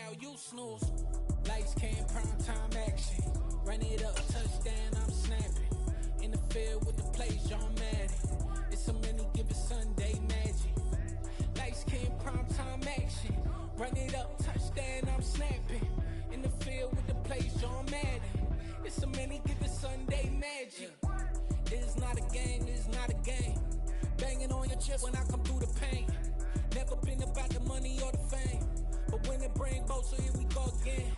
while you snooze. Lights came, prime time action. Run it up, touchdown, I'm snapping. In the field with the plays, John Madden. It's a many given Sunday magic. Lights came, prime time action. Run it up, touchdown, I'm snapping. In the field with the plays, John Madden. It's a many given Sunday magic. It is not a game, it is not a game. Banging on your chest when I come through the pain. Never been about the money or the fame. But when it bring both, so here we go again.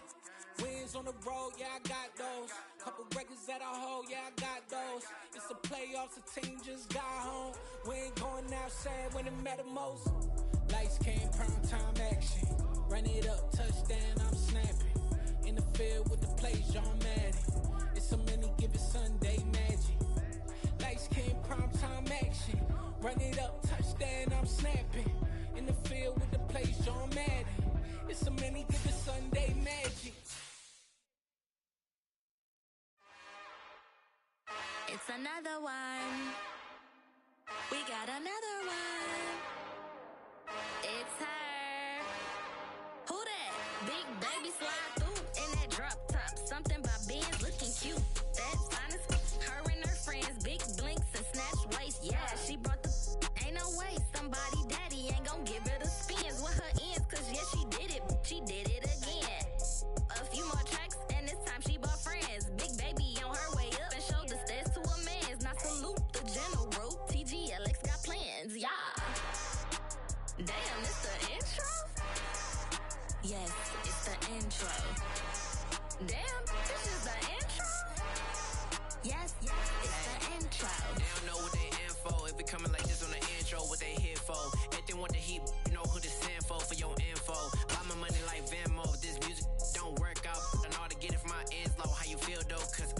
Wins on the road, yeah, I got those. Couple records that I hold, yeah, I got those. It's the playoffs, the team just got home. We ain't going outside when it matter most. Lights came, prime time action. Run it up, touchdown, I'm snapping. In the field with the plays, John Madden. It's a many given Sunday magic. Lights came, prime time action. Run it up, touchdown, I'm snapping. In the field with the plays, John Madden. It's a many given Sunday magic. It's another one. We got another one. It's her. Who that? Big baby slide through in that drop top. Something by Benz looking cute. That's honest. Her and her friends, big blinks and snatch waist. Yeah, she brought the. Ain't no way somebody daddy ain't gon' give her the spins with her ends. Cause yeah, she did it. She did it again. A few more tracks and this time she bought friends. Big baby on her way up and showed the stairs to a man's. Now salute the general. TGLX got plans, yeah. Damn, it's the intro? Yes, it's the intro. Damn, this is the intro? Yes, it's the intro. They don't know what they info. If it coming like this on the intro, what they here for? If they want the heat, you know who to send for your info. Buy my money like Venmo. If this music don't work out, I know how to get it from my ends low. How you feel though? Cause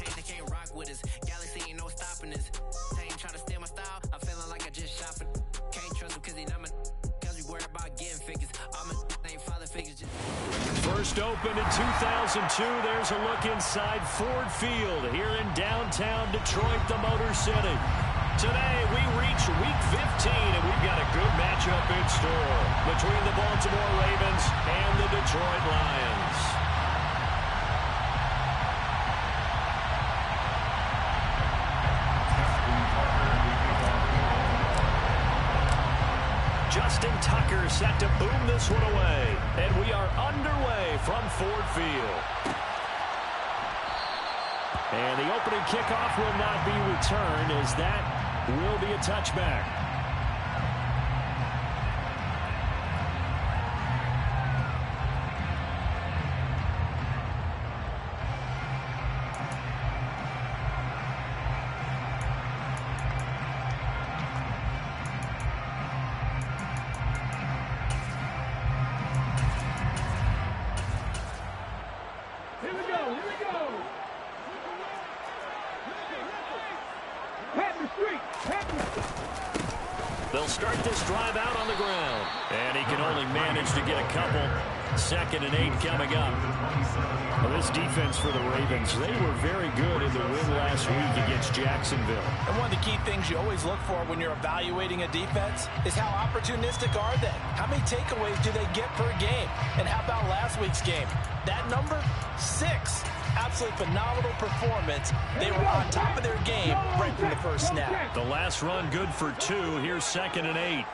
hey, they can't rock with us. Galaxy ain't no stopping us. They ain't trying to steal my style. I'm feeling like I just shopping. Can't trust them cause they not my. Cause we worry about getting figures. All my ain't father figures. First opened in 2002. There's a look inside Ford Field here in downtown Detroit, the Motor City. Today we reach week 15 and we've got a good matchup in store between the Baltimore Ravens and the Detroit Lions. Justin Tucker set to boom this one away. And we are underway from Ford Field. And the opening kickoff will not be returned as that will be a touchback. They'll start this drive out on the ground. And he can only manage to get a couple. 2nd and 8 coming up. Well, this defense for the Ravens, they were very good in the win last week against Jacksonville. And one of the key things you always look for when you're evaluating a defense is how opportunistic are they? How many takeaways do they get per game? And how about last week's game? That number, 6. Absolutely phenomenal performance. They were on top of their game right from the first snap. The last run good for 2. Here's 2nd and 8.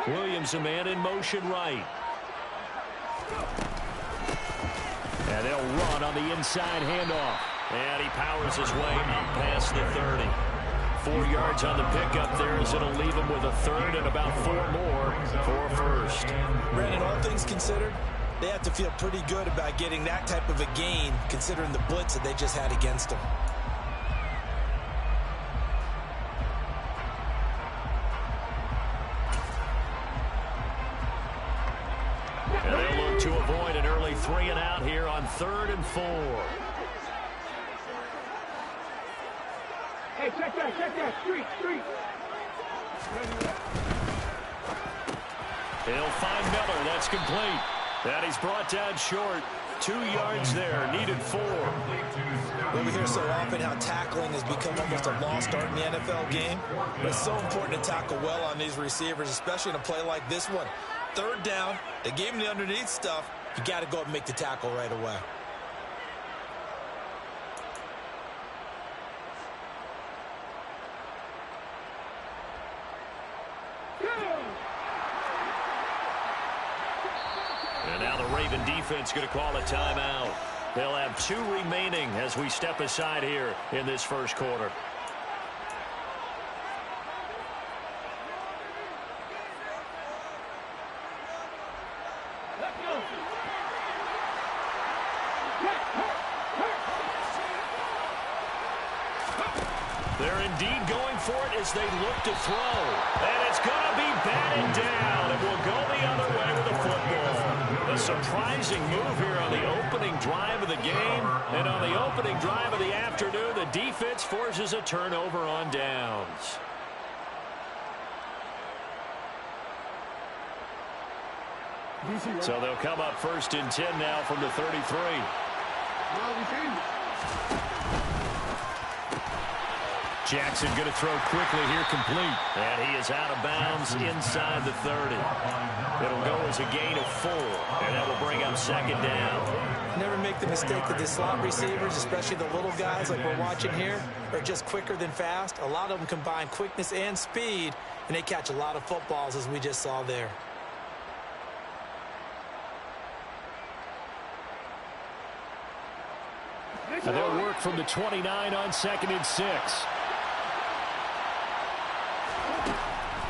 Williams, a man in motion right. And they'll run on the inside handoff. And he powers his way past the 30. 4 yards on the pickup there as it'll leave him with a 3rd and about 4 more for first. Brandon, all things considered, they have to feel pretty good about getting that type of a gain considering the blitz that they just had against them. And they'll look to avoid an early 3 and out here on 3rd and 4. Hey, check that, street. He'll find Miller, that's complete. And he's brought down short. 2 yards there, needed 4. Well, we hear so often how tackling has become almost a lost art in the NFL game. But it's so important to tackle well on these receivers, especially in a play like this one. 3rd down, they gave him the underneath stuff. You got to go up and make the tackle right away. And now the Raven defense going to call a timeout. They'll have 2 remaining as we step aside here in this first quarter. They're indeed going for it as they look to throw. And it's going to be batted down. It will go the other way with the football. A surprising move here on the opening drive of the game. And on the opening drive of the afternoon, the defense forces a turnover on downs. So they'll come up 1st and 10 now from the 33. Jackson going to throw quickly here, complete. And he is out of bounds inside the 30. It'll go as a gain of 4, and that will bring up 2nd down. Never make the mistake that the slot receivers, especially the little guys like we're watching here, are just quicker than fast. A lot of them combine quickness and speed, and they catch a lot of footballs, as we just saw there. And they'll work from the 29 on 2nd and 6.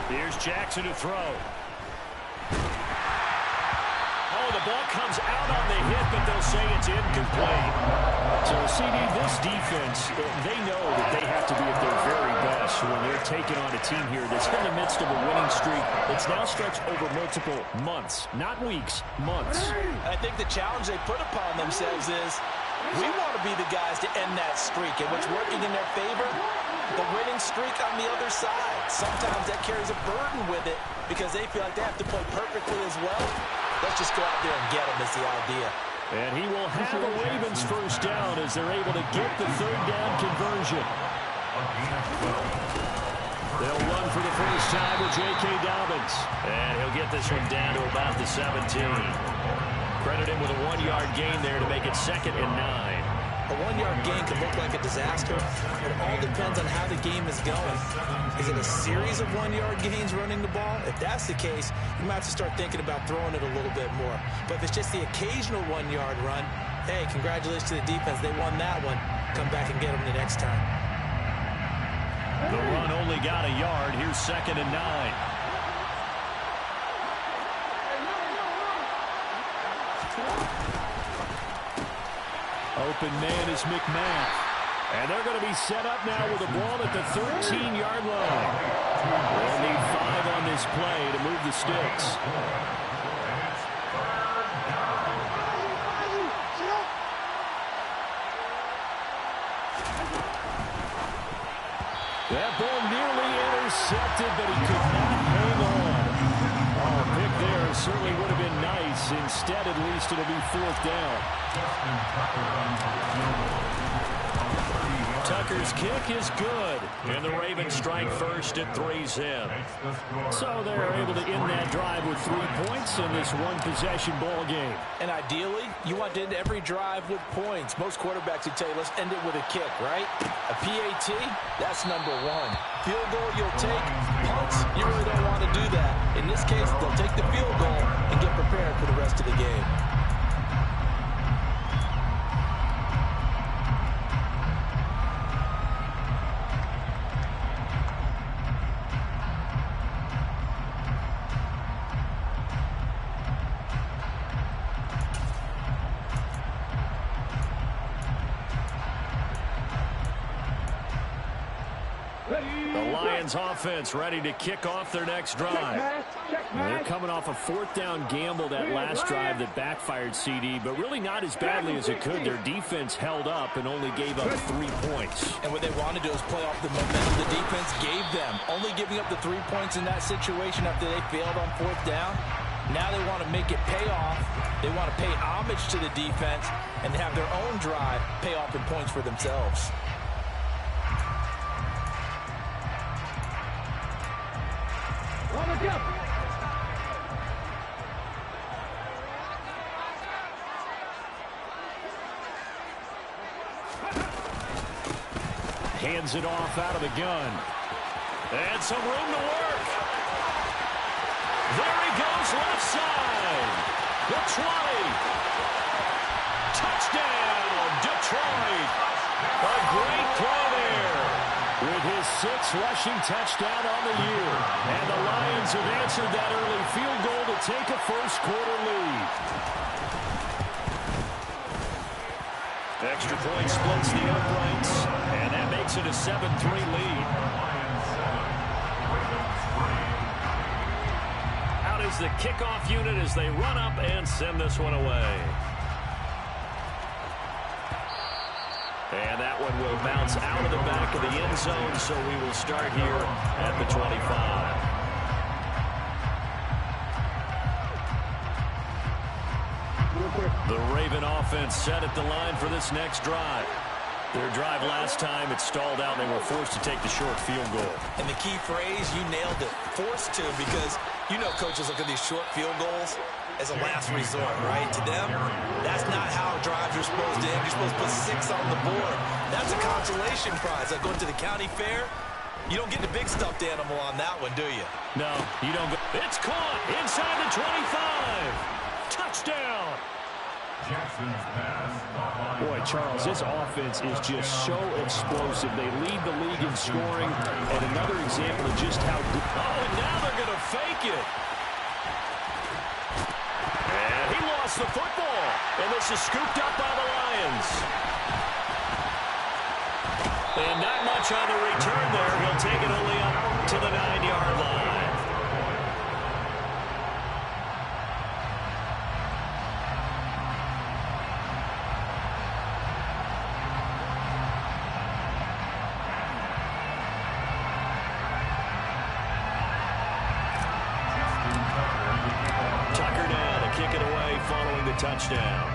Here's Jackson to throw. Oh, the ball comes out on the hit, but they'll say it's incomplete. So, CD, this defense, they know that they have to be at their very best when they're taking on a team here that's in the midst of a winning streak that's now stretched over multiple months, not weeks, months. I think the challenge they put upon themselves is we want to be the guys to end that streak, and what's working in their favor, the winning streak on the other side. Sometimes that carries a burden with it because they feel like they have to play perfectly as well. Let's just go out there and get them is the idea. And he will have the Ravens 1st down as they're able to get the 3rd down conversion. They'll run for the first time with J.K. Dobbins. And he'll get this one down to about the 17. Credit him with a 1-yard gain there to make it 2nd and 9. A 1-yard gain can look like a disaster. It all depends on how the game is going. Is it a series of 1-yard gains running the ball? If that's the case, you might have to start thinking about throwing it a little bit more. But if it's just the occasional 1-yard run, hey, congratulations to the defense. They won that one. Come back and get them the next time. The run only got a yard. Here's 2nd and 9. Open man is McMath. And they're going to be set up now with the ball at the 13-yard line. They'll need 5 on this play to move the sticks. That ball nearly intercepted, but he could not hang on. Oh, pick there certainly would have been nice. Instead, at least, it'll be 4th down. Tucker's kick is good, and the Ravens strike first at 3-zip. So they're able to end that drive with 3 points in this one-possession ball game. And ideally, you want to end every drive with points. Most quarterbacks would tell you, let's end it with a kick, right? A PAT, that's number 1. Field goal you'll take. Punts, you really don't want to do that. In this case, they'll take the field goal and get prepared for the rest of the game. Offense ready to kick off their next drive. They're coming off a 4th down gamble that last drive that backfired, CD, but really not as badly as it could. Their defense held up and only gave up 3 points. And what they want to do is play off the momentum the defense gave them. Only giving up the 3 points in that situation after they failed on 4th down. Now they want to to make it pay off. They want to pay homage to the defense and have their own drive pay off in points for themselves. Hands it off out of the gun. And some room to work. There he goes, left side. The 20. Touchdown, Detroit. A great play there. With his 6th rushing touchdown on the year. And the Lions have answered that early field goal to take a first-quarter lead. Extra point splits the uprights, and that makes it a 7-3 lead. Out is the kickoff unit as they run up and send this one away. And that one will bounce out of the back of the end zone, so we will start here at the 25. The Raven offense set at the line for this next drive. Their drive last time, it stalled out, and they were forced to take the short field goal. And the key phrase, you nailed it, forced to, because you know coaches look at these short field goals as a last resort, right? To them, that's not how drives are supposed to end. You're supposed to put 6 on the board. That's a consolation prize. Like going to the county fair, you don't get the big stuffed animal on that one, do you? No, you don't. It's caught inside the 25. Touchdown. Boy, Charles, this offense is just so explosive. They lead the league in scoring, and another example of just how good. Oh, and now they're going to fake it. And he lost the football, and this is scooped up by the Lions. And not much on the return there. He'll take it only up to the 9-yard line. Touchdown.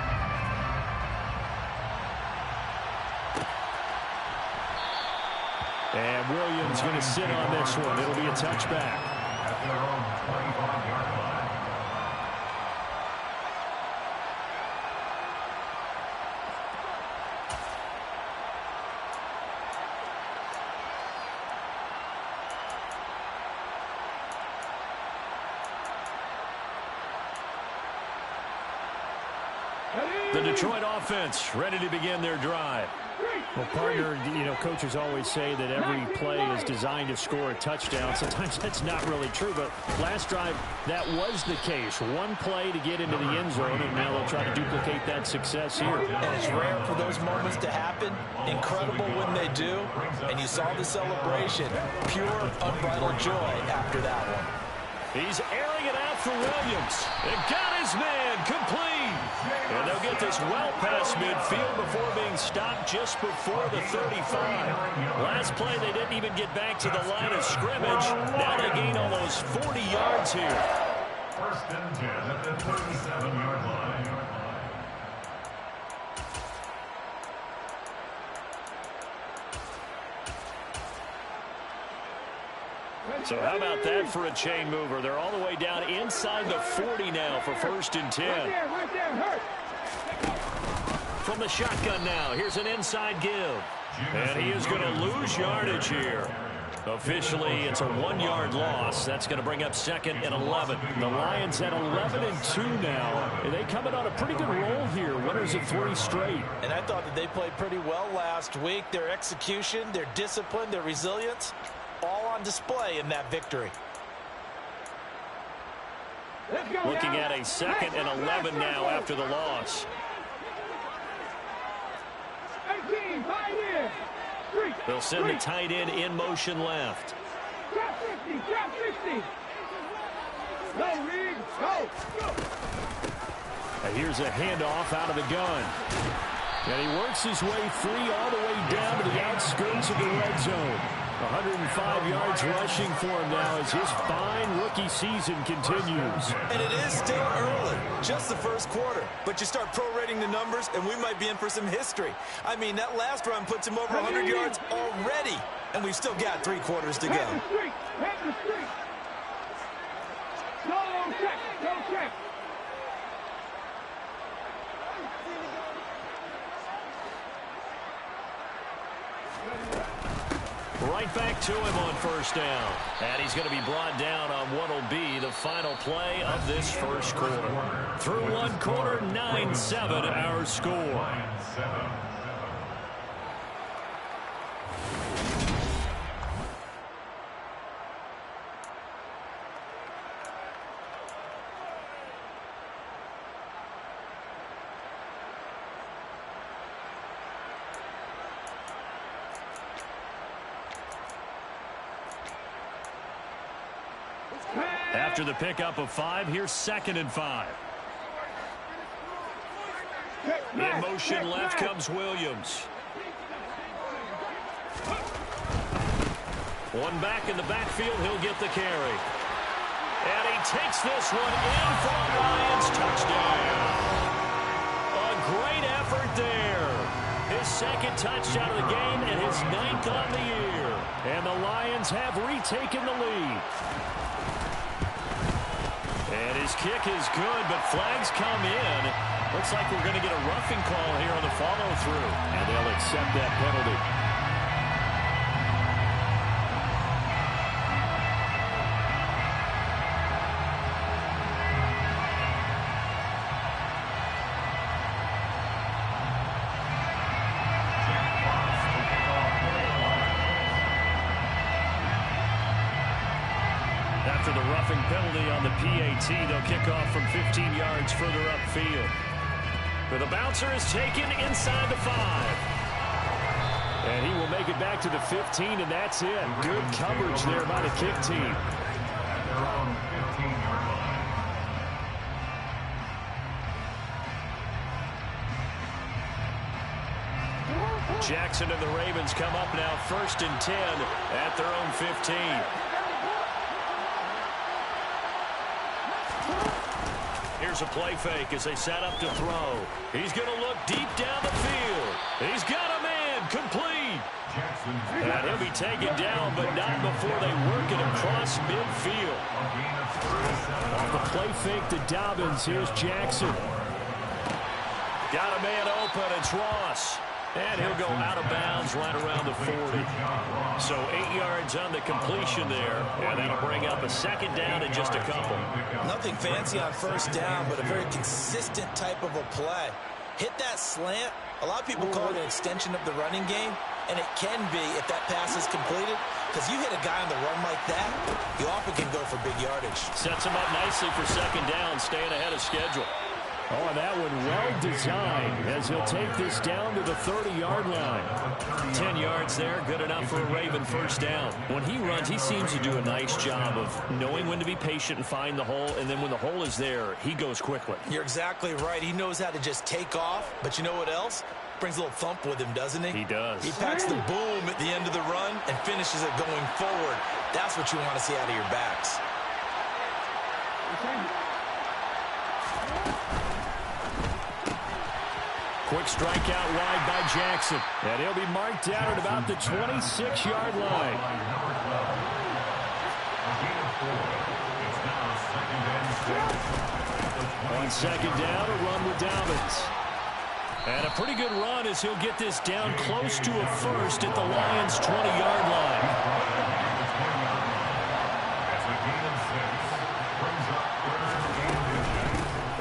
And Williams going to sit on this one. It'll be a touchback. The Detroit offense ready to begin their drive. Well, partner, you know, coaches always say that every play is designed to score a touchdown. Sometimes that's not really true, but last drive, that was the case. One play to get into the end zone, and now they'll try to duplicate that success here. And it's rare for those moments to happen. Incredible when they do. And you saw the celebration. Pure, unbridled joy after that one. He's airing it out for Williams. And got his man complete. And they'll get this well past midfield before being stopped just before the 35. Last play, they didn't even get back to the line of scrimmage. Now they gain almost 40 yards here. First and 10 at the 37-yard line. So how about that for a chain mover? They're all the way down inside the 40 now for first and 10. Right there, From the shotgun now, here's an inside give. And he is going to lose yardage here. Officially, it's a 1-yard loss. That's going to bring up second and 11. The Lions at 11-2 now. And they coming on a pretty good roll here. Winners of 3 straight. And I thought that they played pretty well last week. Their execution, their discipline, their resilience, all on display in that victory. Looking at a second and 11 now after the loss. 18, tight end. They'll send the tight end in motion left. Drop 50, drop 50. Go, Reed, go. And here's a handoff out of the gun. And he works his way free all the way down to the outskirts of the red zone. 105 yards rushing for him now as his fine rookie season continues. And it is still early. just the first quarter, but you start prorating the numbers, and we might be in for some history. I mean, that last run puts him over 100 yards already, and we've still got 3 quarters to go. Head the street. Go check. Right back to him on first down. And he's going to be brought down on what will be the final play of this first quarter. Through one quarter, 9-7 our score. After the pickup of 5, here's 2nd and 5. In motion left comes Williams. One back in the backfield, he'll get the carry. And he takes this one in for a Lions touchdown. A great effort there. His 2nd touchdown of the game and his 9th on the year. And the Lions have retaken the lead. And his kick is good, but flags come in. Looks like we're going to get a roughing call here on the follow-through. And they'll accept that penalty. After the roughing penalty on the PAT, they'll kick off from 15 yards further upfield. But the bouncer is taken inside the 5. And he will make it back to the 15, and that's it. Good coverage there by the kick team. Jackson and the Ravens come up now 1st and 10 at their own 15. Here's a play fake as they set up to throw. He's going to look deep down the field. He's got a man complete. And he'll be taken down, but not before they work it across midfield. Off the play fake to Dobbins. Here's Jackson. Got a man open. It's Ross. And he'll go out of bounds right around the 40. So 8 yards on the completion there. And that'll bring up a 2nd down in just a couple. Nothing fancy on 1st down, but a very consistent type of a play. Hit that slant. A lot of people call it an extension of the running game. And it can be if that pass is completed. Because you hit a guy on the run like that, you often can go for big yardage. Sets him up nicely for 2nd down, staying ahead of schedule. Oh, and that one well designed as he'll take this down to the 30-yard line. 10 yards there, good enough for a Raven 1st down. When he runs, he seems to do a nice job of knowing when to be patient and find the hole, and then when the hole is there, he goes quickly. You're exactly right. He knows how to just take off, but you know what else? Brings a little thump with him, doesn't he? He does. He packs the boom at the end of the run and finishes it going forward. That's what you want to see out of your backs. Quick strikeout wide by Jackson. And he'll be marked down at about the 26-yard line. On 2nd down, a run with Dobbins. And a pretty good run as he'll get this down close to a 1st at the Lions' 20-yard line.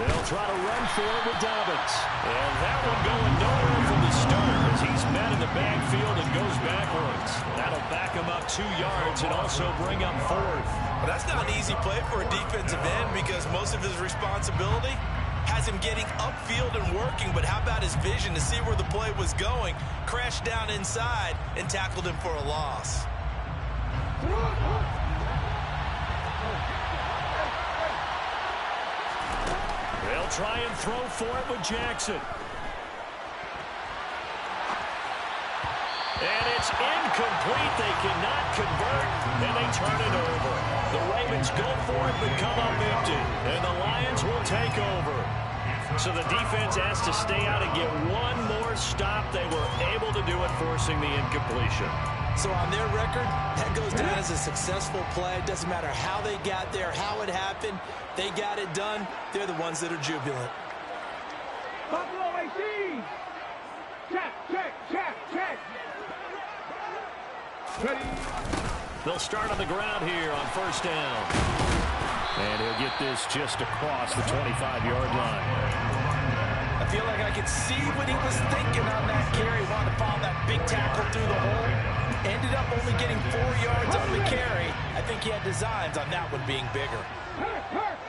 They'll try to run for it with Dobbins. And that one going nowhere from the start as he's met in the backfield and goes backwards. That'll back him up 2 yards and also bring up 4th. Well, that's not an easy play for a defensive end because most of his responsibility has him getting upfield and working, but how about his vision to see where the play was going, crashed down inside, and tackled him for a loss. They'll try and throw for it with Jackson. And it's incomplete. They cannot convert, and they turn it over. The Ravens go for it but come up empty. And the Lions will take over. So the defense has to stay out and get one more stop. They were able to do it, forcing the incompletion. So on their record, that goes down as a successful play. It doesn't matter how they got there, how it happened. They got it done. They're the ones that are jubilant. Buffalo AC! Check, check, check, check! Ready? They'll start on the ground here on first down. And he'll get this just across the 25-yard line. I feel like I could see what he was thinking on that carry. Wanted to follow that big tackle through the hole. Ended up only getting 4 yards on the carry. I think he had designs on that one being bigger. Hurt!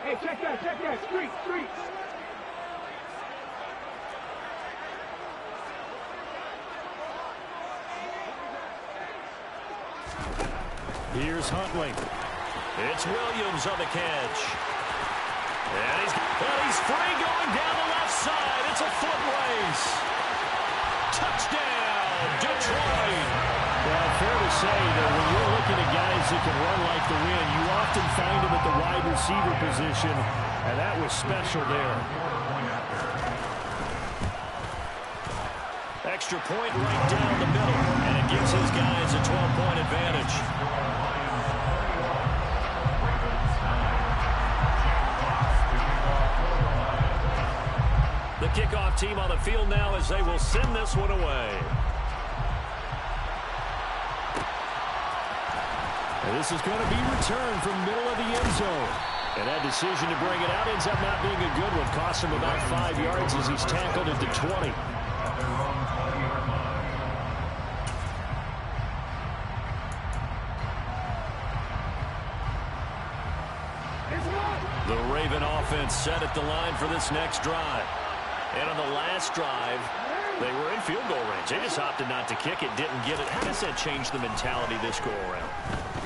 Hey, check that. Street. Here's Huntley. It's Williams on the catch. And he's free going down the left side. It's a foot race. Touchdown, Detroit. Well, fair to say that when you're looking at guys that can run like the wind, you often find them at the wide receiver position, and that was special there. Extra point right down the middle, and it gives his guys a 12-point advantage. The kickoff team on the field now as they will send this one away. And this is going to be returned from middle of the end zone. And that decision to bring it out ends up not being a good one. Costs him about 5 yards as he's tackled at the 20. The Raven offense set at the line for this next drive. And on the last drive, they were in field goal range. They just opted not to kick it, didn't get it. How does that change the mentality this go-around?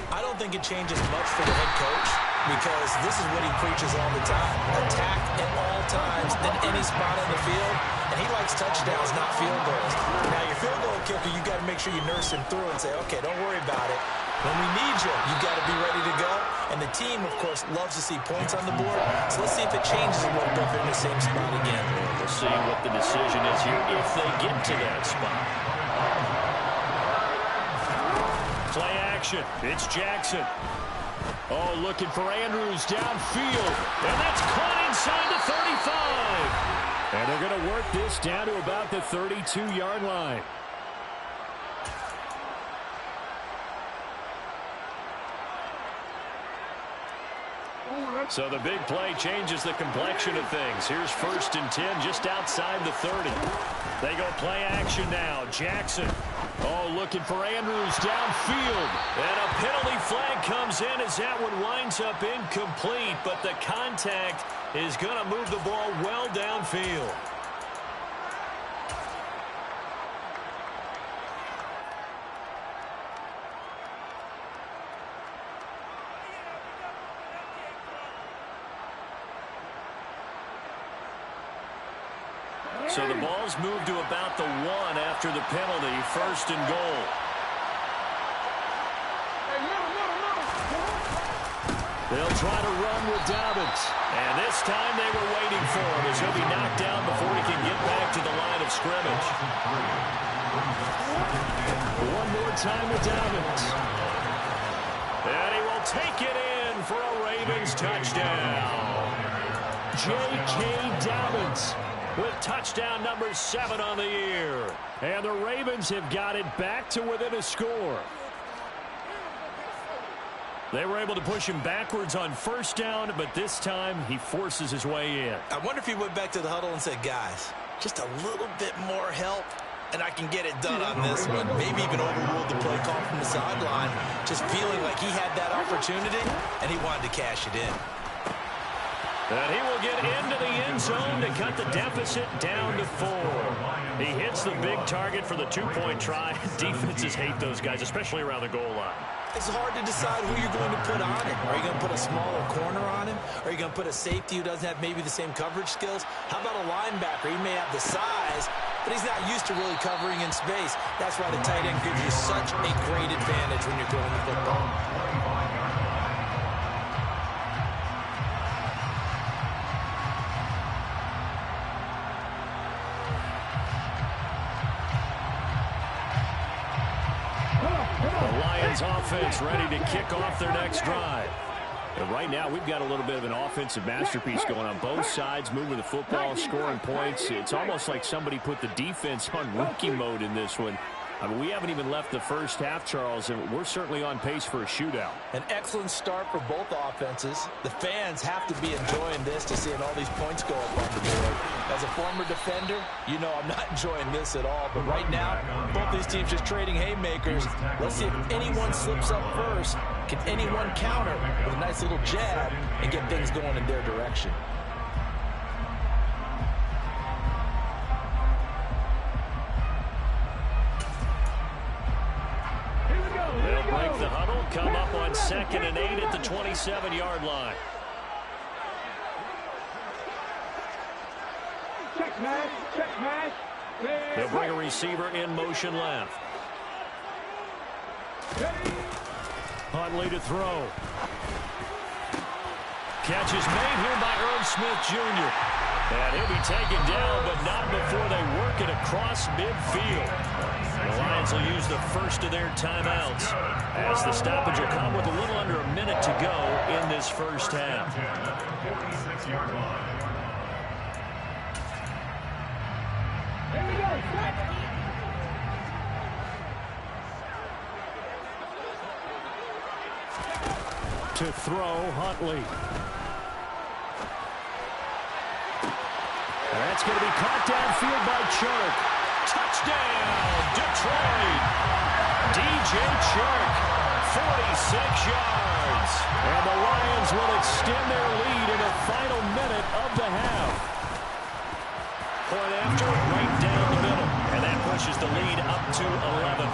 I don't think it changes much for the head coach because this is what he preaches all the time. Attack at all times in any spot on the field. And he likes touchdowns, not field goals. Now, your field goal kicker, you got to make sure you nurse him through and say, okay, don't worry about it. When we need you, you got to be ready to go. And the team, of course, loves to see points on the board. So let's see if it changes a little bit if they're in the same spot again. We'll see what the decision is here if they get to that spot. Play action. It's Jackson. Oh, looking for Andrews downfield. And that's caught inside the 35. And they're going to work this down to about the 32-yard line. So the big play changes the complexion of things. Here's 1st and 10 just outside the 30. They go play action now. Jackson. Oh, looking for Andrews downfield. And a penalty flag comes in as that one winds up incomplete. But the contact is going to move the ball well downfield. So the ball's moved to about the 1 after the penalty. 1st and goal. They'll try to run with Dobbins. And this time they were waiting for him as he'll be knocked down before he can get back to the line of scrimmage. One more time with Dobbins. And he will take it in for a Ravens touchdown. J.K. Dobbins with touchdown number 7 on the year. And the Ravens have got it back to within a score. They were able to push him backwards on 1st down, but this time he forces his way in. I wonder if he went back to the huddle and said, guys, just a little bit more help, and I can get it done on this one. Maybe even overruled the play call from the sideline, just feeling like he had that opportunity, and he wanted to cash it in. And he will get into the end zone to cut the deficit down to 4. He hits the big target for the 2-point try. Defenses hate those guys, especially around the goal line. It's hard to decide who you're going to put on him. Are you going to put a smaller corner on him? Are you going to put a safety who doesn't have maybe the same coverage skills? How about a linebacker? He may have the size, but he's not used to really covering in space. That's why the tight end gives you such a great advantage when you're throwing the football. Offense ready to kick off their next drive. And right now, we've got a little bit of an offensive masterpiece going on both sides, moving the football, scoring points. It's almost like somebody put the defense on rookie mode in this one. I mean, we haven't even left the first half, Charles, and we're certainly on pace for a shootout. An excellent start for both offenses. The fans have to be enjoying this to seeing all these points go up on the board. As a former defender, you know I'm not enjoying this at all. But right now, both these teams just trading haymakers. Let's see if anyone slips up first. Can anyone counter with a nice little jab and get things going in their direction? They'll break the huddle, come up on 2nd and 8 at the 27-yard line. Check pass, check pass. They'll bring a receiver in motion left. Huntley to throw. Catch is made here by Irv Smith Jr. And he'll be taken down, but not before they work it across midfield. The Lions will use the first of their timeouts as the stoppage will come with a little under a minute to go in this first half. 56-yard line. To throw, Huntley. That's going to be caught downfield by Chark. Touchdown, Detroit. DJ Chark, 46 yards. And the Lions will extend their lead in the final minute of the half. Point after, right down the middle. And that pushes the lead up to 11.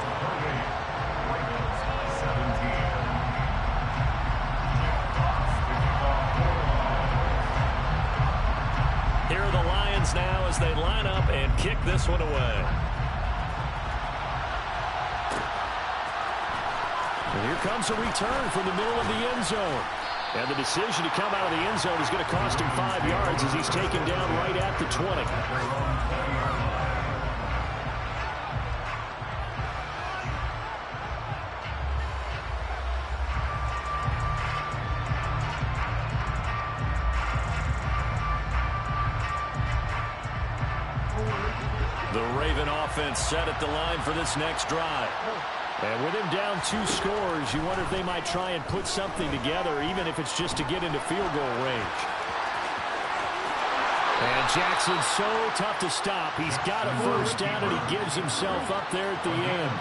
Here are the Lions now as they line up and kick this one away. And here comes a return from the middle of the end zone. And the decision to come out of the end zone is going to cost him 5 yards as he's taken down right at the 20. The Raven offense set at the line for this next drive. And with him down 2 scores, you wonder if they might try and put something together, even if it's just to get into field goal range. And Jackson's so tough to stop. He's got a first down, and he gives himself up there at the end.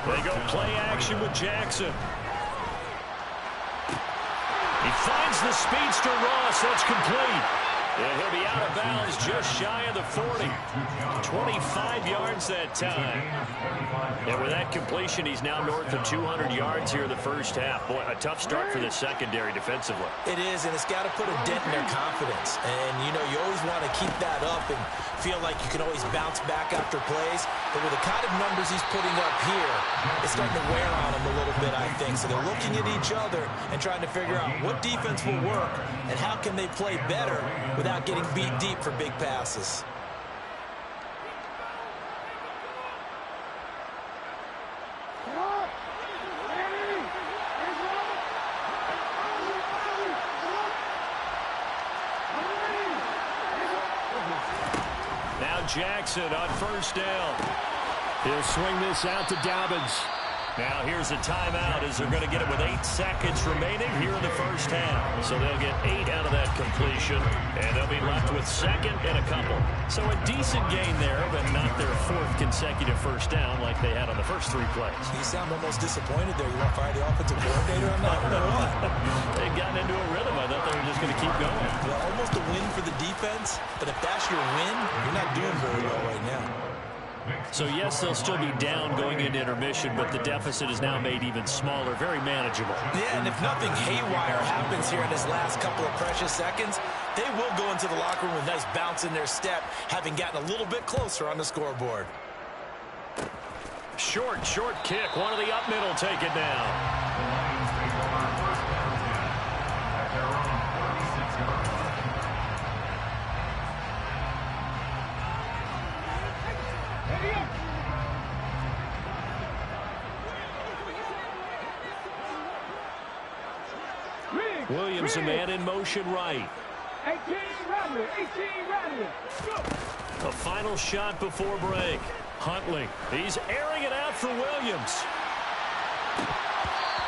They go play action with Jackson. He finds the speedster Ross. That's complete. And he'll be out of bounds just shy of the 40. 25 yards that time. And with that completion, he's now north of 200 yards here in the first half. Boy, a tough start for the secondary defensively. It is, and it's got to put a dent in their confidence. And, you know, you always want to keep that up and feel like you can always bounce back after plays. But with the kind of numbers he's putting up here, it's starting to wear on him a little bit, I think. So they're looking at each other and trying to figure out what defense will work and how can they play better without getting beat deep for big passes. Now Jackson on first down. He'll swing this out to Dobbins. Now here's a timeout as they're going to get it with 8 seconds remaining here in the first half. So they'll get 8 out of that completion, and they'll be left with 2nd and a couple. So a decent gain there, but not their 4th consecutive first down like they had on the first 3 plays. You sound almost disappointed there. You want to fire the offensive coordinator on that? They've gotten into a rhythm. I thought they were just going to keep going. Well, almost a win for the defense, but if that's your win, you're not doing very well right now. So, yes, they'll still be down going into intermission, but the deficit is now made even smaller, very manageable. Yeah, and if nothing haywire happens here in this last couple of precious seconds, they will go into the locker room with a nice bounce in their step, having gotten a little bit closer on the scoreboard. Short kick. One of the up middle take it down. Williams, a man in motion right. 18 Radley. The final shot before break. Huntley, he's airing it out for Williams.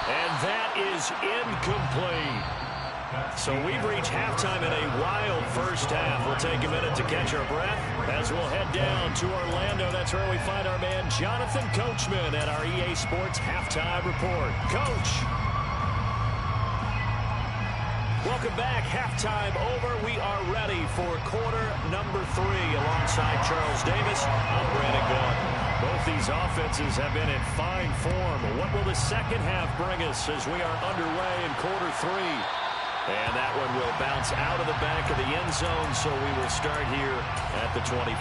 And that is incomplete. So we've reached halftime in a wild first half. We'll take a minute to catch our breath as we'll head down to Orlando. That's where we find our man Jonathan Coachman at our EA Sports Halftime Report. Coach. Welcome back. Halftime over. We are ready for quarter number 3 alongside Charles Davis. I'm Brandon Gordon. Both these offenses have been in fine form. What will the second half bring us as we are underway in quarter 3? And that one will bounce out of the back of the end zone, so we will start here at the 25.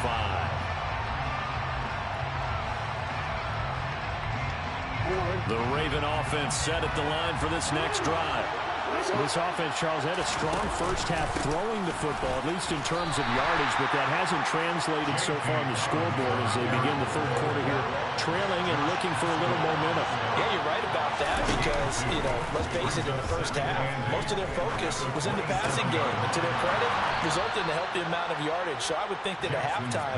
The Raven offense set at the line for this next drive. This offense, Charles, had a strong first half throwing the football, at least in terms of yardage, but that hasn't translated so far on the scoreboard as they begin the third quarter here, trailing and looking for a little momentum. Yeah, you're right about that because, let's face it, in the first half, most of their focus was in the passing game. And to their credit, resulted in a healthy amount of yardage. So I would think that at halftime,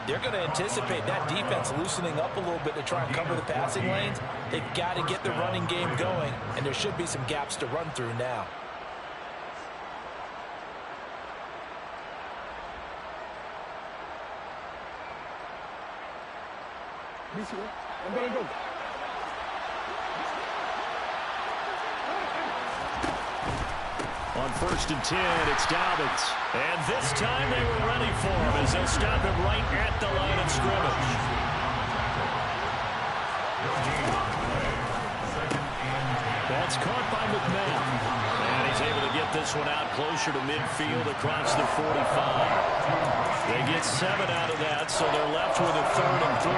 they're going to anticipate that defense loosening up a little bit to try and cover the passing lanes. They've got to get the running game going, and there should be some gaps to run through now. I'm going to go. On 1st and 10, it's Dobbins. And this time they were ready for him as they'll stop him right at the line of scrimmage. That's caught by McMahon. And he's able to get this one out closer to midfield across the 45. They get 7 out of that, so they're left with a 3rd and 3.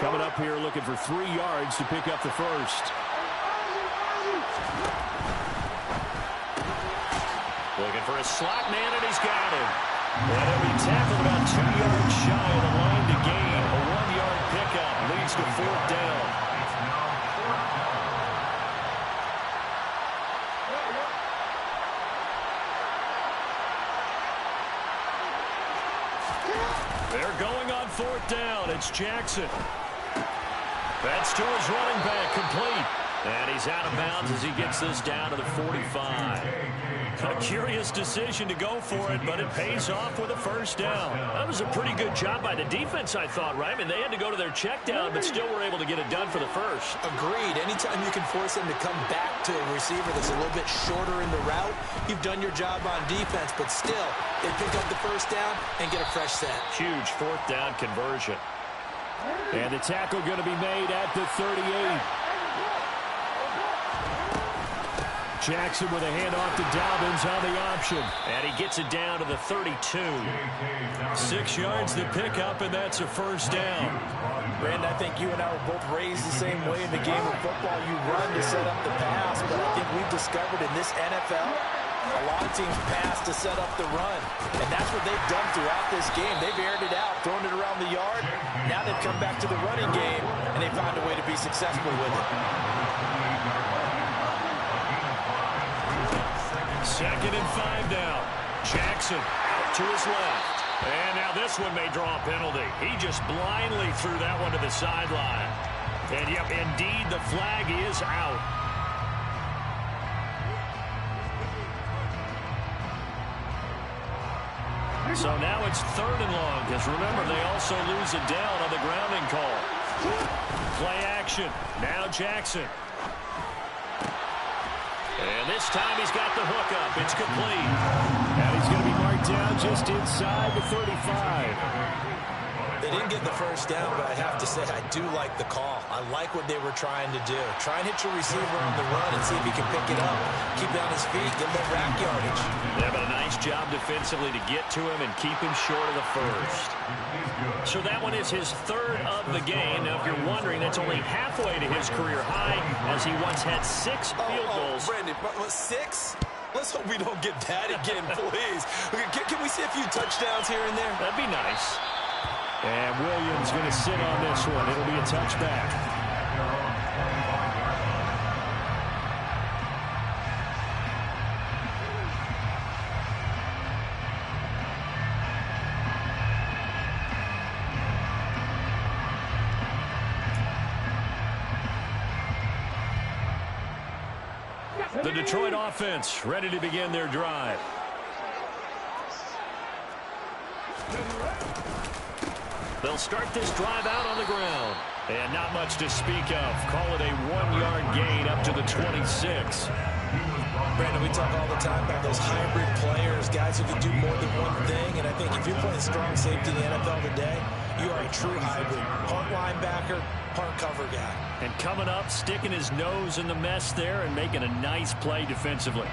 Coming up here looking for 3 yards to pick up the first. Looking for a slot man, and he's got him. And he'll be tackled about 2 yards shy of the line to gain. A 1-yard pickup leads to 4th down. They're going on 4th down. It's Jackson. That's to his running back, complete. And he's out of bounds as he gets this down to the 45. A curious decision to go for it, but it pays off with a first down. That was a pretty good job by the defense, I thought, right? I mean, they had to go to their check down, but still were able to get it done for the first. Agreed. Anytime you can force them to come back to a receiver that's a little bit shorter in the route, you've done your job on defense, but still, they pick up the first down and get a fresh set. Huge 4th down conversion. And the tackle going to be made at the 38. Jackson with a handoff to Dobbins on the option. And he gets it down to the 32. 6 yards to pick up, and that's a first down. Brandon, I think you and I were both raised the same way in the game of football. You run to set up the pass, but I think we've discovered in this NFL, a lot of teams pass to set up the run. And that's what they've done throughout this game. They've aired it out, thrown it around the yard. Now they've come back to the running game, and they found a way to be successful with it. 2nd and 5 now. Jackson out to his left. And now this one may draw a penalty. He just blindly threw that one to the sideline. And, yep, indeed, the flag is out. So now it's 3rd and long, because remember, they also lose it down on the grounding call. Play action. Now Jackson. And this time he's got the hook up. It's complete. And he's going to be marked it down just inside the 35. They didn't get the first down, but I have to say I do like the call. I like what they were trying to do. Try and hit your receiver on the run and see if he can pick it up. Keep it on his feet, get a little rack yardage. Yeah, but a nice job defensively to get to him and keep him short of the first. So that one is his third of the game. Now, if you're wondering, that's only halfway to his career high, as he once had 6 field goals. Brandon, 6? Let's hope we don't get that again, please. Can we see a few touchdowns here and there? That'd be nice. And Williams going to sit on this one. It'll be a touchback. The Detroit offense ready to begin their drive. They'll start this drive out on the ground. And not much to speak of. Call it a 1-yard gain up to the 26. Brandon, we talk all the time about those hybrid players, guys who can do more than one thing. And I think if you're playing strong safety in the NFL today, you are a true hybrid. Part linebacker, part cover guy. And coming up, sticking his nose in the mess there and making a nice play defensively.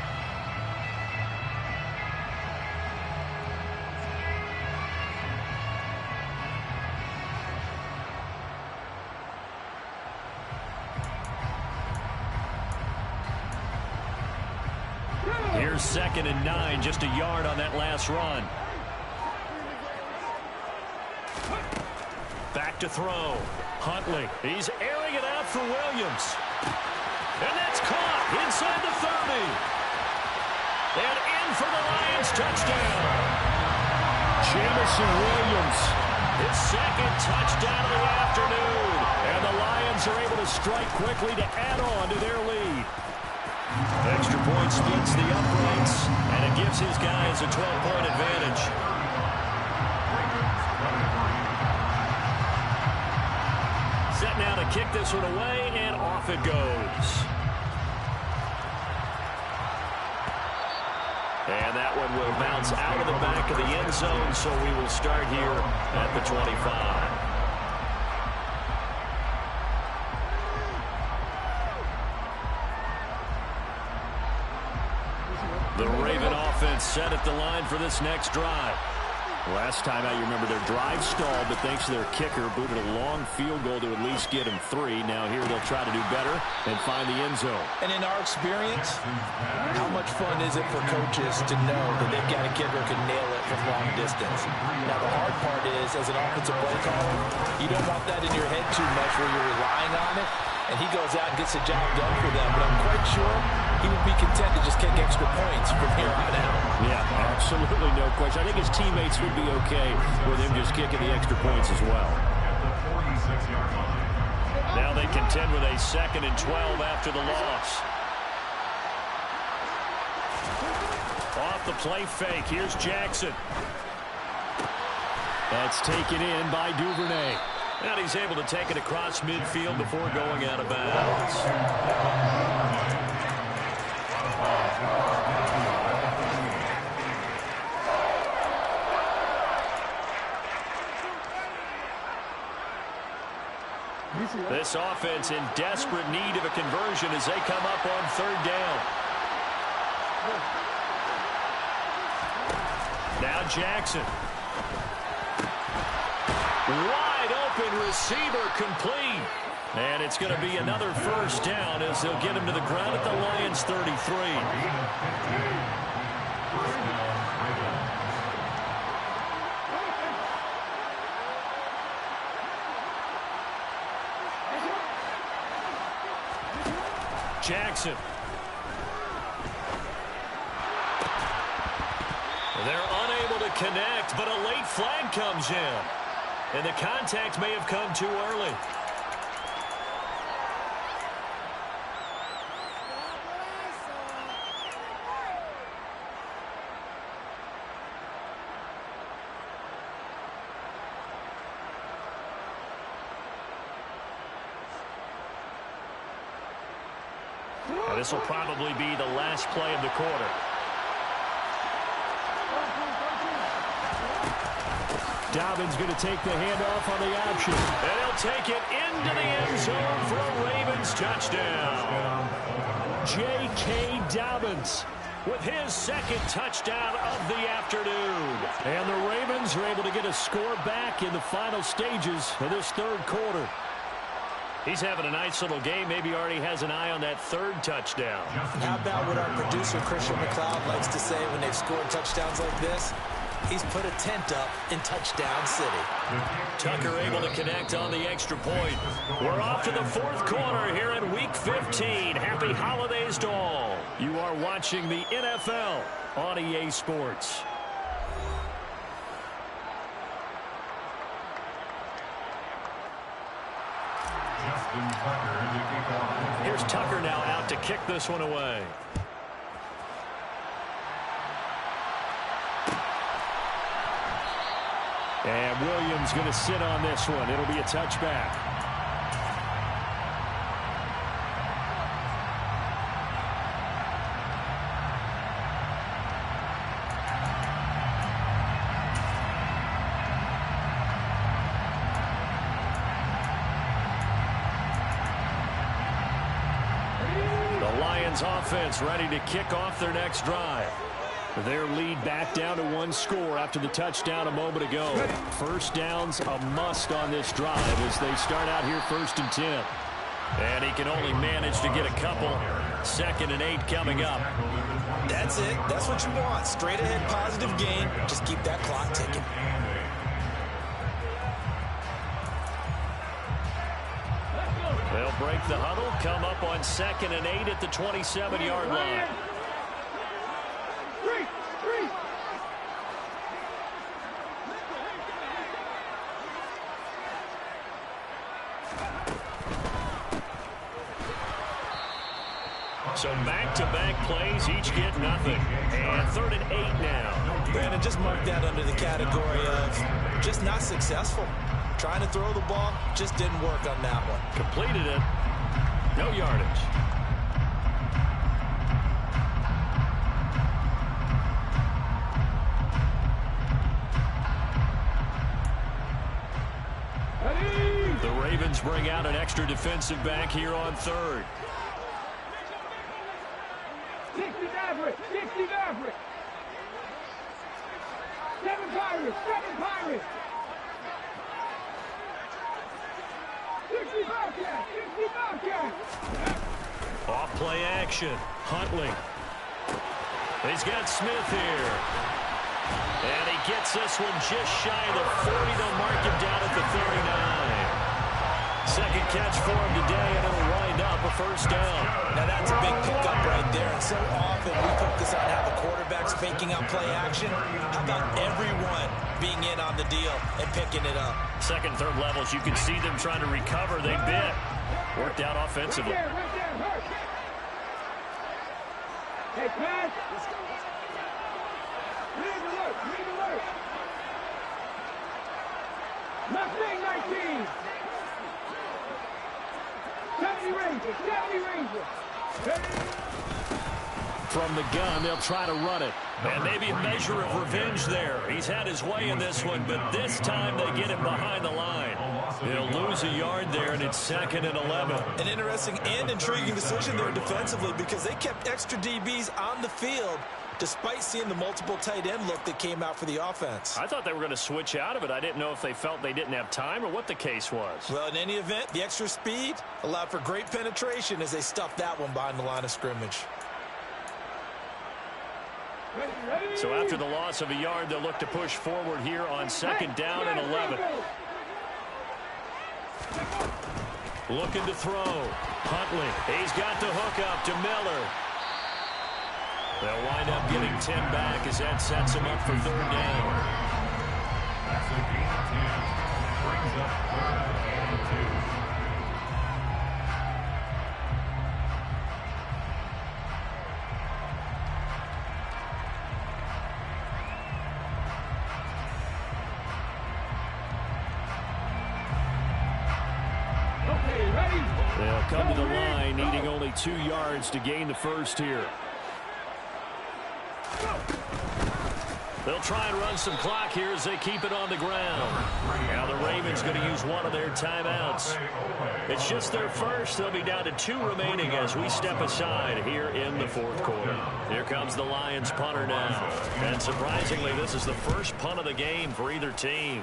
Here's 2nd and 9, just a yard on that last run. Back to throw. Huntley, he's airing it out for Williams. And that's caught inside the 30. And in for the Lions touchdown. Jamison Williams, his 2nd touchdown of the afternoon. And the Lions are able to strike quickly to add on to their lead. Extra point splits the uprights, and it gives his guys a 12-point advantage. Set now to kick this one away, and off it goes. And that one will bounce out of the back of the end zone, so we will start here at the 25. The Raven offense set at the line for this next drive. Last time out, you remember their drive stalled, but thanks to their kicker, booted a long field goal to at least get them 3. Now here they'll try to do better and find the end zone. And in our experience, how much fun is it for coaches to know that they've got a kicker who can nail it from long distance? Now the hard part is, as an offensive play caller, you don't want that in your head too much where you're relying on it. And he goes out and gets the job done for them. But I'm quite sure he would be content to just kick extra points from here on out. Yeah, absolutely no question. I think his teammates would be okay with him just kicking the extra points as well. Now they contend with a 2nd and 12 after the loss. Off the play fake. Here's Jackson. That's taken in by Duvernay. And he's able to take it across midfield before going out of bounds. This offense in desperate need of a conversion as they come up on 3rd down. Now Jackson. Wide open receiver complete. And it's going to be another 1st down as they'll get him to the ground at the Lions 33. Jackson. They're unable to connect, but a late flag comes in. And the contact may have come too early. And this will probably be the last play of the quarter. Dobbins going to take the handoff on the option. And he'll take it into the end zone for a Ravens touchdown. J.K. Dobbins with his second touchdown of the afternoon. And the Ravens are able to get a score back in the final stages of this third quarter. He's having a nice little game. Maybe already has an eye on that third touchdown. How about what our producer, Christian McLeod, likes to say when they've scored touchdowns like this? He's put a tent up in Touchdown City. Tucker able to connect on the extra point. We're off to the fourth quarter here in Week 15. Happy holidays to all. You are watching the NFL on EA Sports. Here's Tucker now out to kick this one away. And Williams going to sit on this one. It'll be a touchback. The Lions offense ready to kick off their next drive. Their lead back down to one score after the touchdown a moment ago. First down's a must on this drive as they start out here 1st and 10. And he can only manage to get a couple. 2nd and 8 coming up. That's it. That's what you want. Straight ahead positive gain. Just keep that clock ticking. They'll break the huddle, come up on 2nd and 8 at the 27-yard line. So back-to-back plays, each get nothing. And 3rd and 8 now. Brandon, just mark that under the category of just not successful. Trying to throw the ball, just didn't work on that one. Completed it. No yardage. The Ravens bring out an extra defensive back here on 3rd. 60 Maverick, 60 Maverick. 7 Pirates, 7 Pirates. 60 Bobcat, 60 Bobcat. Off play action. Huntley. He's got Smith here. And he gets this one just shy of the 40. They'll mark him down at the 39. Second catch for him today, and it'll wind up a first down. Now that's a big pickup right there. And so often we focus on how the quarterback's faking out play action. How about everyone being in on the deal and picking it up? Second, third levels, you can see them trying to recover. They bit. Worked out offensively. Hey, pass. Lead alert, lead alert. Mustang 19. 70 Ranger, 70 Ranger. From the gun, they'll try to run it. And maybe a measure of revenge there. He's had his way in this one, but this time they get him behind the line. He'll lose a yard there, and it's 2nd and 11. An interesting and intriguing decision there defensively because they kept extra DBs on the field despite seeing the multiple tight end look that came out for the offense. I thought they were going to switch out of it. I didn't know if they felt they didn't have time or what the case was. Well, in any event, the extra speed allowed for great penetration as they stuffed that one behind the line of scrimmage. So after the loss of a yard, they'll look to push forward here on 2nd down and 11. Looking to throw. Huntley. He's got the hook up to Miller. They'll wind up getting 10 back as that sets him up for 3rd down. That's a gain of 10. Brings up 3rd and 2. They'll come to the line, needing only 2 yards to gain the first here. They'll try and run some clock here as they keep it on the ground. Now the Ravens going to use one of their timeouts. It's just their first. They'll be down to 2 remaining as we step aside here in the fourth quarter. Here comes the Lions punter now. And surprisingly, this is the first punt of the game for either team.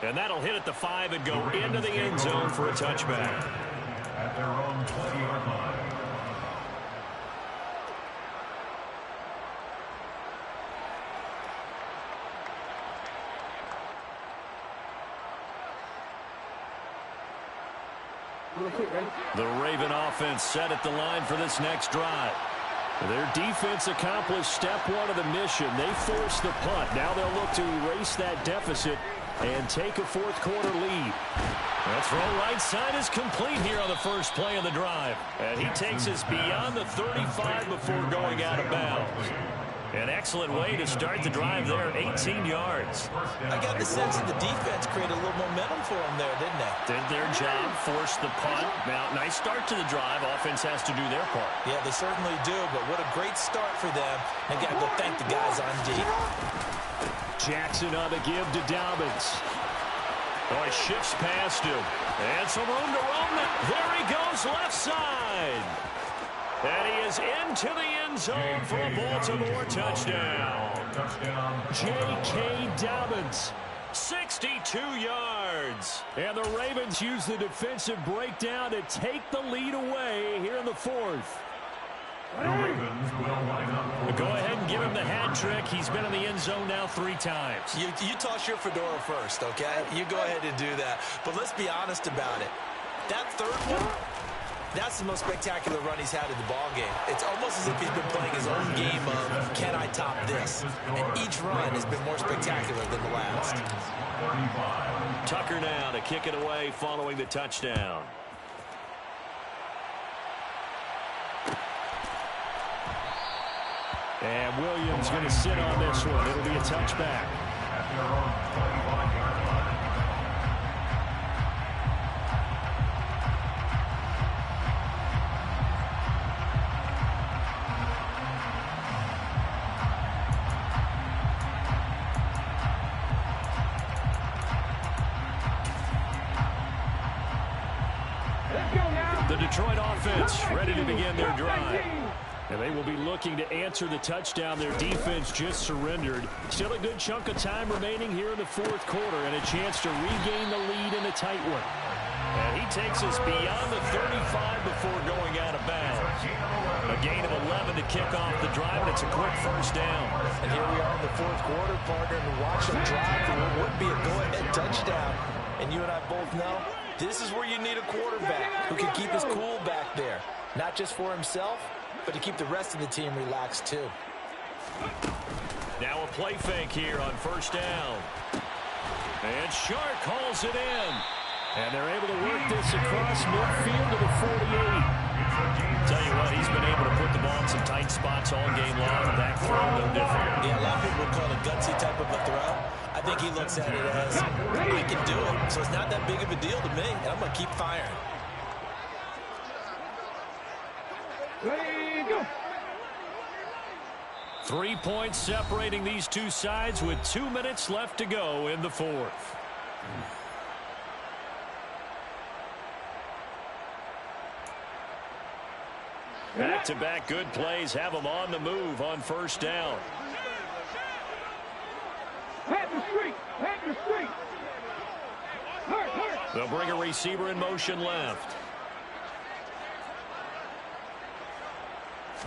And that'll hit at the 5 and go into the end zone for a touchback. At their own 20-yard line. The Raven offense set at the line for this next drive. Their defense accomplished step 1 of the mission. They forced the punt. Now they'll look to erase that deficit and take a fourth quarter lead. That throw right side is complete here on the first play of the drive. And he takes us beyond the 35 before going out of bounds. An excellent way to start the drive there, 18 yards. I got the sense that the defense created a little momentum for them there, didn't they? Did their job, forced the punt. Now, nice start to the drive. Offense has to do their part. Yeah, they certainly do, but what a great start for them. They got to go thank the guys on D. Jackson on the give to Dobbins. Oh, he shifts past him. And some room to roam. There he goes, left side. And he is into the end zone for a Baltimore touchdown. J.K. Dobbins, 62 yards. And the Ravens use the defensive breakdown to take the lead away here in the fourth. The Ravens will line up. Go ahead and give him the hat trick. He's been in the end zone now 3 times. You toss your fedora first, okay? You go ahead and do that. But let's be honest about it. That third one, that's the most spectacular run he's had in the ballgame. It's almost as if he's been playing his own game of, can I top this? And each run has been more spectacular than the last. Tucker now to kick it away following the touchdown. And Williams going to sit on this one. It'll be a touchback. At their own 25-yard line. The Detroit offense ready to begin their drive. And they will be looking to answer the touchdown their defense just surrendered. Still a good chunk of time remaining here in the fourth quarter and a chance to regain the lead in a tight one. And he takes us beyond the 35 before going out of bounds. A gain of 11 to kick off the drive, and it's a quick first down. And here we are in the fourth quarter, partner, and watch them drive for what would be a go-ahead touchdown. And you and I both know this is where you need a quarterback who can keep his cool back there. Not just for himself, but to keep the rest of the team relaxed too. Now a play fake here on first down. And Shark calls it in. And they're able to work this across midfield to the 48. Tell you what, he's been able to put the ball in some tight spots all game long. That throw no different. Yeah, a lot of people would call it a gutsy type of a throw. I think he looks at it as, I can do it, so it's not that big of a deal to me, and I'm going to keep firing. Ready, go. 3 points separating these two sides with 2 minutes left to go in the fourth. Back-to-back good plays have them on the move on first down. Pat the street, pat the street. Hurt, hurt. They'll bring a receiver in motion left.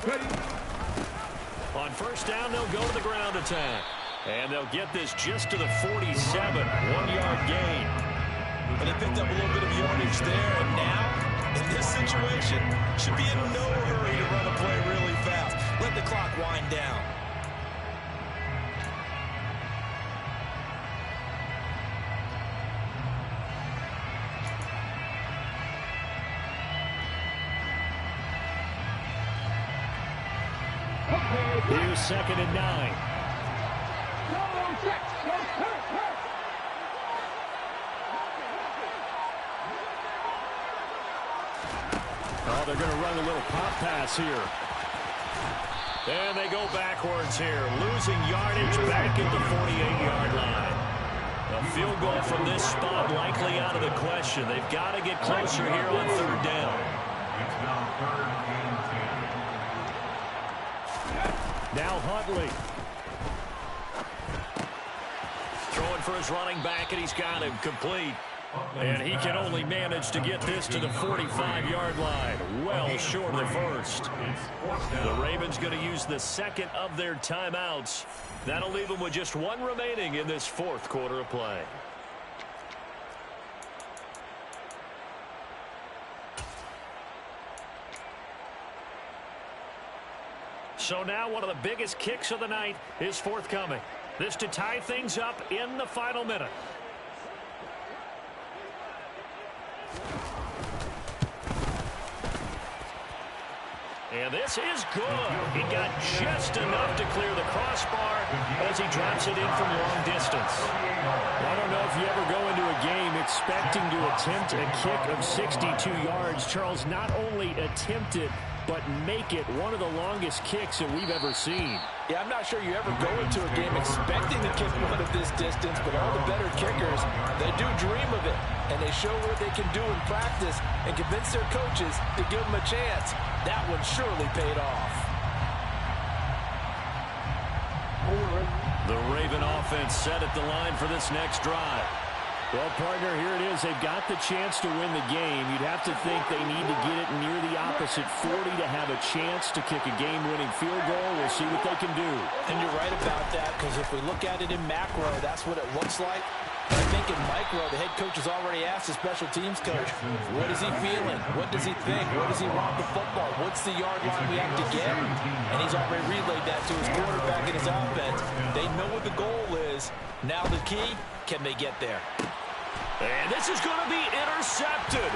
Ready. On first down, they'll go to the ground attack. And they'll get this just to the 47, 1-yard gain. And they picked up a little bit of yardage there, and now, in this situation, should be in no hurry to run a play really fast. Let the clock wind down. Here's 2nd and 9. No, check. No, hurt, hurt. Oh, they're going to run a little pop pass here. And they go backwards here, losing yardage back at the 48-yard line. A field goal from this spot likely out of the question. They've got to get closer here on third down. It's now 3rd and 10. Now Huntley. Throwing for his running back, and he's got him complete. And he can only manage to get this to the 45-yard line. Well short of the first. The Ravens going to use the second of their timeouts. That'll leave them with just one remaining in this fourth quarter of play. So now one of the biggest kicks of the night is forthcoming. This to tie things up in the final minute. And this is good. He got just enough to clear the crossbar as he drops it in from long distance. I don't know if you ever go into a game expecting to attempt a kick of 62 yards. Charles, not only attempt it, but make it one of the longest kicks that we've ever seen. Yeah, I'm not sure you ever go into a game expecting to kick one of this distance, but all the better kickers, they do dream of it, and they show what they can do in practice and convince their coaches to give them a chance. That one surely paid off. The Raven offense set at the line for this next drive. Well, partner, here it is. They've got the chance to win the game. You'd have to think they need to get it near the opposite 40 to have a chance to kick a game-winning field goal. We'll see what they can do. And you're right about that, because if we look at it in macro, that's what it looks like. But I think in micro, the head coach has already asked the special teams coach, what is he feeling? What does he think? Where does he want the football? What's the yard line we have to get? And he's already relayed that to his quarterback and his offense. They know what the goal is. Now the key, can they get there? And this is going to be intercepted.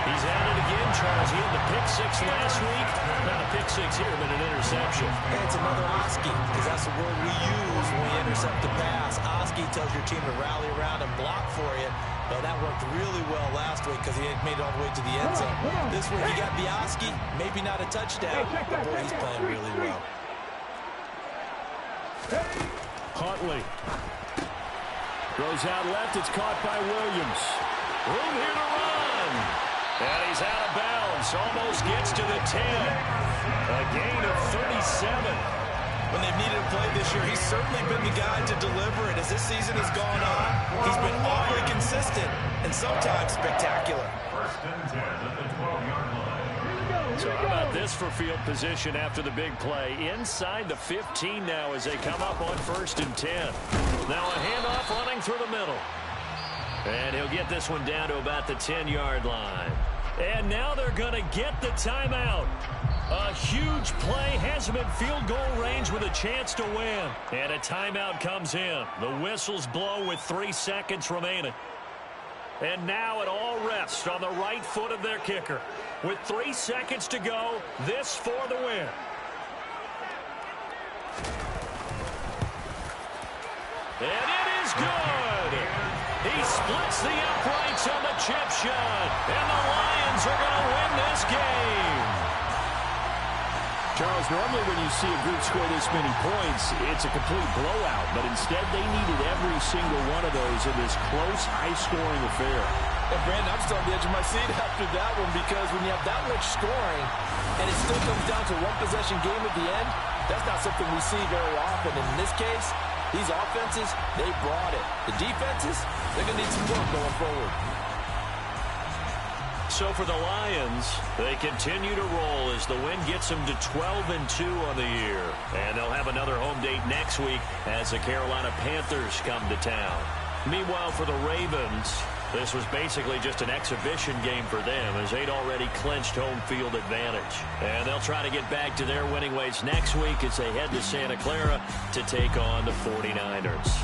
He's at it again, Charles. He had the pick-6 last week. Not a pick-6 here, but an interception. Hey, it's another Oski, because that's the word we use when we intercept the pass. Oski tells your team to rally around and block for you. Well, that worked really well last week because he made it all the way to the end zone. This week he got the Oski, maybe not a touchdown, but boy, he's playing really well. Huntley throws out left. It's caught by Williams. Room here to run. And he's out of bounds. Almost gets to the 10. A gain of 37. When they've needed a play this year, he's certainly been the guy to deliver it. As this season has gone on, he's been awfully consistent and sometimes spectacular. 1st and 10 at the 12-yard line. So how about this for field position after the big play? Inside the 15 now as they come up on 1st and 10. Now a handoff running through the middle. And he'll get this one down to about the 10-yard line. And now they're going to get the timeout. A huge play has him in field goal range with a chance to win. And a timeout comes in. The whistles blow with 3 seconds remaining. And now it all rests on the right foot of their kicker. With 3 seconds to go, this for the win. And it is good. He splits the uprights on the chip shot. And the Lions are going to win this game. Charles, normally when you see a group score this many points, it's a complete blowout. But instead, they needed every single one of those in this close, high-scoring affair. And Brandon, I'm still on the edge of my seat after that one, because when you have that much scoring and it still comes down to one possession game at the end, that's not something we see very often. And in this case, these offenses, they brought it. The defenses, they're going to need some work going forward. So for the Lions, they continue to roll as the win gets them to 12-2 on the year. And they'll have another home date next week as the Carolina Panthers come to town. Meanwhile, for the Ravens, this was basically just an exhibition game for them as they'd already clinched home field advantage. And they'll try to get back to their winning ways next week as they head to Santa Clara to take on the 49ers.